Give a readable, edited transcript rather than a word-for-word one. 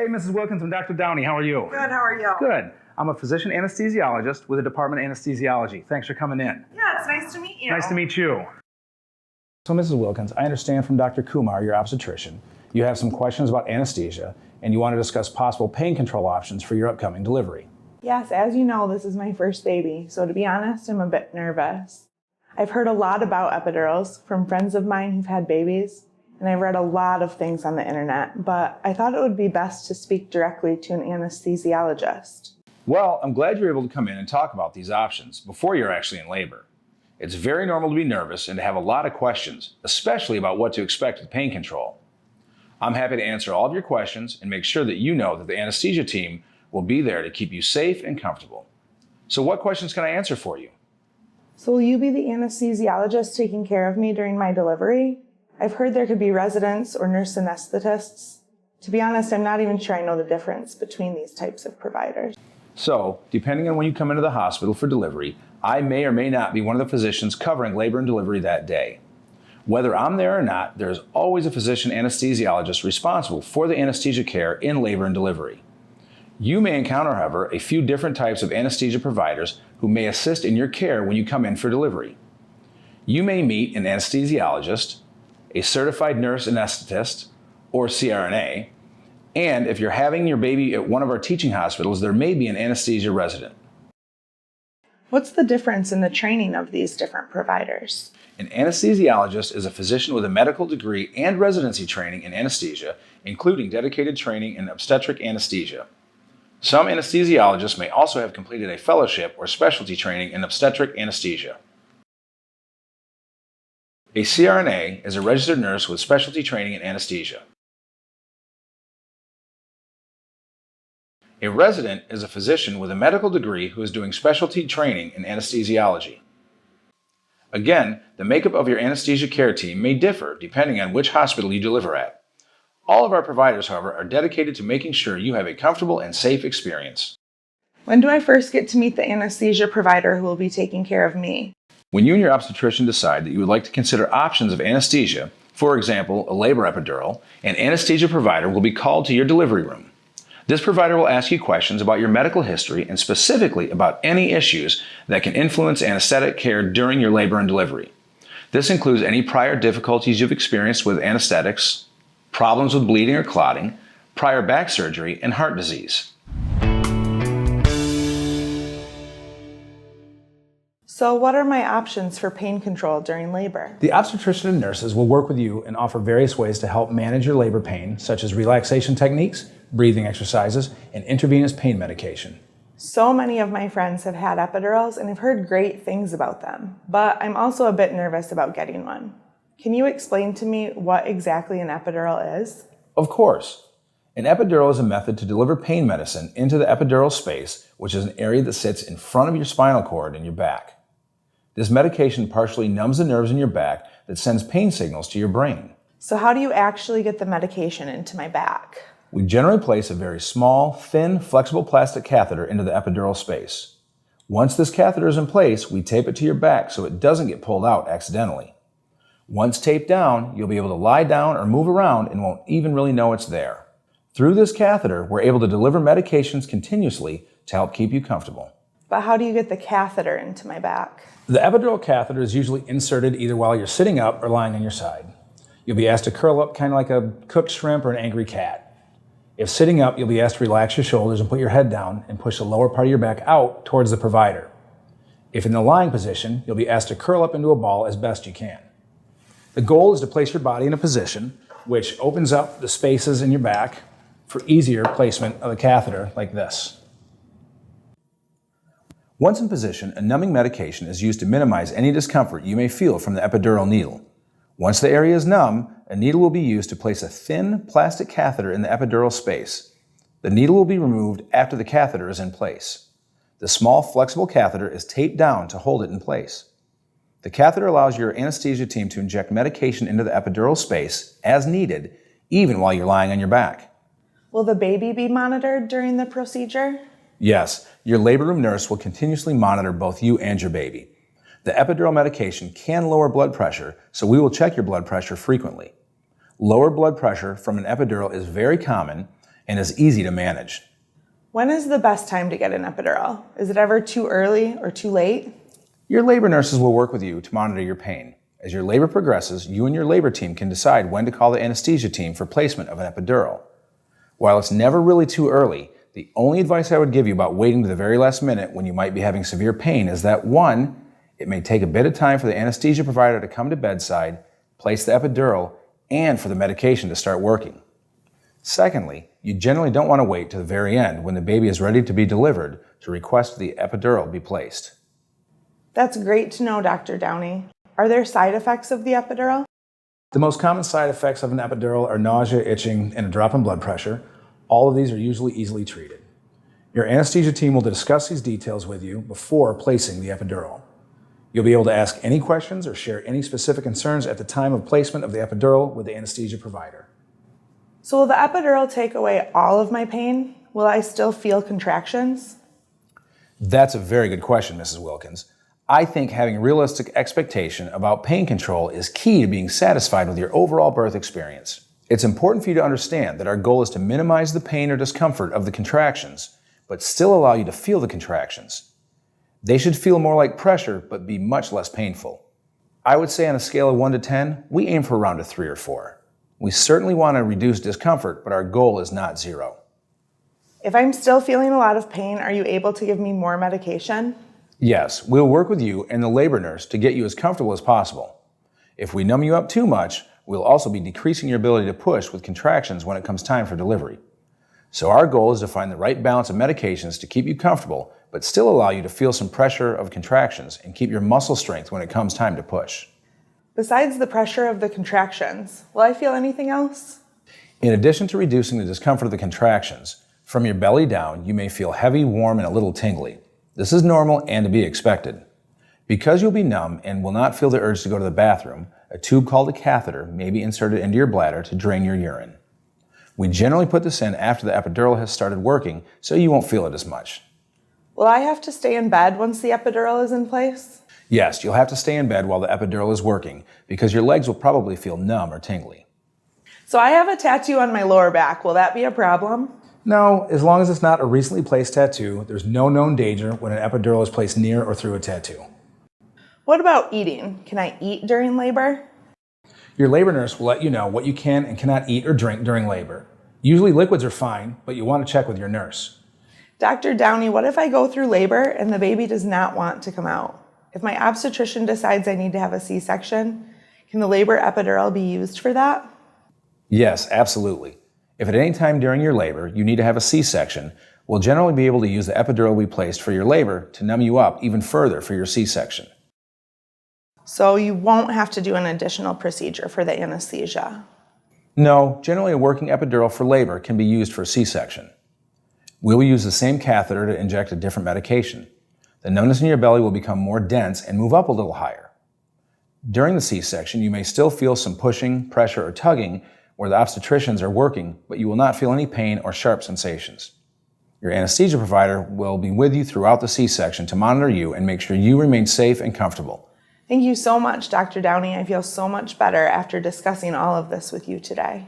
Hey, Mrs. Wilkins, I'm Dr. Downey. How are you? Good, how are you? Good. I'm a physician anesthesiologist with the Department of Anesthesiology. Thanks for coming in. Yeah, it's nice to meet you. Nice to meet you. So, Mrs. Wilkins, I understand from Dr. Kumar, your obstetrician, you have some questions about anesthesia, and you want to discuss possible pain control options for your upcoming delivery. Yes, as you know, this is my first baby, so to be honest, I'm a bit nervous. I've heard a lot about epidurals from friends of mine who've had babies, and I've read a lot of things on the internet, but I thought it would be best to speak directly to an anesthesiologist. Well, I'm glad you're able to come in and talk about these options before you're actually in labor. It's very normal to be nervous and to have a lot of questions, especially about what to expect with pain control. I'm happy to answer all of your questions and make sure that you know that the anesthesia team will be there to keep you safe and comfortable. So what questions can I answer for you? So will you be the anesthesiologist taking care of me during my delivery? I've heard there could be residents or nurse anesthetists. To be honest, I'm not even sure I know the difference between these types of providers. So, depending on when you come into the hospital for delivery, I may or may not be one of the physicians covering labor and delivery that day. Whether I'm there or not, there is always a physician anesthesiologist responsible for the anesthesia care in labor and delivery. You may encounter, however, a few different types of anesthesia providers who may assist in your care when you come in for delivery. You may meet an anesthesiologist, a certified nurse anesthetist, or CRNA, and if you're having your baby at one of our teaching hospitals, there may be an anesthesia resident. What's the difference in the training of these different providers? An anesthesiologist is a physician with a medical degree and residency training in anesthesia, including dedicated training in obstetric anesthesia. Some anesthesiologists may also have completed a fellowship or specialty training in obstetric anesthesia. A CRNA is a registered nurse with specialty training in anesthesia. A resident is a physician with a medical degree who is doing specialty training in anesthesiology. Again, the makeup of your anesthesia care team may differ depending on which hospital you deliver at. All of our providers, however, are dedicated to making sure you have a comfortable and safe experience. When do I first get to meet the anesthesia provider who will be taking care of me? When you and your obstetrician decide that you would like to consider options of anesthesia, for example, a labor epidural, an anesthesia provider will be called to your delivery room. This provider will ask you questions about your medical history and specifically about any issues that can influence anesthetic care during your labor and delivery. This includes any prior difficulties you've experienced with anesthetics, problems with bleeding or clotting, prior back surgery, and heart disease. So what are my options for pain control during labor? The obstetrician and nurses will work with you and offer various ways to help manage your labor pain, such as relaxation techniques, breathing exercises, and intravenous pain medication. So many of my friends have had epidurals and I've heard great things about them, but I'm also a bit nervous about getting one. Can you explain to me what exactly an epidural is? Of course. An epidural is a method to deliver pain medicine into the epidural space, which is an area that sits in front of your spinal cord in your back. This medication partially numbs the nerves in your back that sends pain signals to your brain. So how do you actually get the medication into my back? We generally place a very small, thin, flexible plastic catheter into the epidural space. Once this catheter is in place, we tape it to your back so it doesn't get pulled out accidentally. Once taped down, you'll be able to lie down or move around and won't even really know it's there. Through this catheter, we're able to deliver medications continuously to help keep you comfortable. But how do you get the catheter into my back? The epidural catheter is usually inserted either while you're sitting up or lying on your side. You'll be asked to curl up kind of like a cooked shrimp or an angry cat. If sitting up, you'll be asked to relax your shoulders and put your head down and push the lower part of your back out towards the provider. If in the lying position, you'll be asked to curl up into a ball as best you can. The goal is to place your body in a position which opens up the spaces in your back for easier placement of the catheter like this. Once in position, a numbing medication is used to minimize any discomfort you may feel from the epidural needle. Once the area is numb, a needle will be used to place a thin plastic catheter in the epidural space. The needle will be removed after the catheter is in place. The small flexible catheter is taped down to hold it in place. The catheter allows your anesthesia team to inject medication into the epidural space as needed, even while you're lying on your back. Will the baby be monitored during the procedure? Yes, your labor room nurse will continuously monitor both you and your baby. The epidural medication can lower blood pressure, so we will check your blood pressure frequently. Lower blood pressure from an epidural is very common and is easy to manage. When is the best time to get an epidural? Is it ever too early or too late? Your labor nurses will work with you to monitor your pain. As your labor progresses, you and your labor team can decide when to call the anesthesia team for placement of an epidural. While it's never really too early, the only advice I would give you about waiting to the very last minute when you might be having severe pain is that 1, it may take a bit of time for the anesthesia provider to come to bedside, place the epidural, and for the medication to start working. Secondly, you generally don't want to wait to the very end when the baby is ready to be delivered to request the epidural be placed. That's great to know, Dr. Downey. Are there side effects of the epidural? The most common side effects of an epidural are nausea, itching, and a drop in blood pressure. All of these are usually easily treated. Your anesthesia team will discuss these details with you before placing the epidural. You'll be able to ask any questions or share any specific concerns at the time of placement of the epidural with the anesthesia provider. So will the epidural take away all of my pain? Will I still feel contractions? That's a very good question, Mrs. Wilkins. I think having a realistic expectation about pain control is key to being satisfied with your overall birth experience. It's important for you to understand that our goal is to minimize the pain or discomfort of the contractions, but still allow you to feel the contractions. They should feel more like pressure, but be much less painful. I would say on a scale of 1 to 10, we aim for around a 3 or 4. We certainly want to reduce discomfort, but our goal is not 0. If I'm still feeling a lot of pain, are you able to give me more medication? Yes, we'll work with you and the labor nurse to get you as comfortable as possible. If we numb you up too much, we'll also be decreasing your ability to push with contractions when it comes time for delivery. So our goal is to find the right balance of medications to keep you comfortable, but still allow you to feel some pressure of contractions and keep your muscle strength when it comes time to push. Besides the pressure of the contractions, will I feel anything else? In addition to reducing the discomfort of the contractions, from your belly down, you may feel heavy, warm, and a little tingly. This is normal and to be expected. Because you'll be numb and will not feel the urge to go to the bathroom, a tube called a catheter may be inserted into your bladder to drain your urine. We generally put this in after the epidural has started working, so you won't feel it as much. Will I have to stay in bed once the epidural is in place? Yes, you'll have to stay in bed while the epidural is working because your legs will probably feel numb or tingly. So I have a tattoo on my lower back. Will that be a problem? No, as long as it's not a recently placed tattoo, there's no known danger when an epidural is placed near or through a tattoo. What about eating? Can I eat during labor? Your labor nurse will let you know what you can and cannot eat or drink during labor. Usually liquids are fine, but you want to check with your nurse. Dr. Downey, what if I go through labor and the baby does not want to come out? If my obstetrician decides I need to have a C-section, can the labor epidural be used for that? Yes, absolutely. If at any time during your labor you need to have a C-section, we'll generally be able to use the epidural we placed for your labor to numb you up even further for your C-section. So you won't have to do an additional procedure for the anesthesia? No, generally a working epidural for labor can be used for C-section. We will use the same catheter to inject a different medication. The numbness in your belly will become more dense and move up a little higher. During the C-section, you may still feel some pushing, pressure, or tugging where the obstetricians are working, but you will not feel any pain or sharp sensations. Your anesthesia provider will be with you throughout the C-section to monitor you and make sure you remain safe and comfortable. Thank you so much, Dr. Downey. I feel so much better after discussing all of this with you today.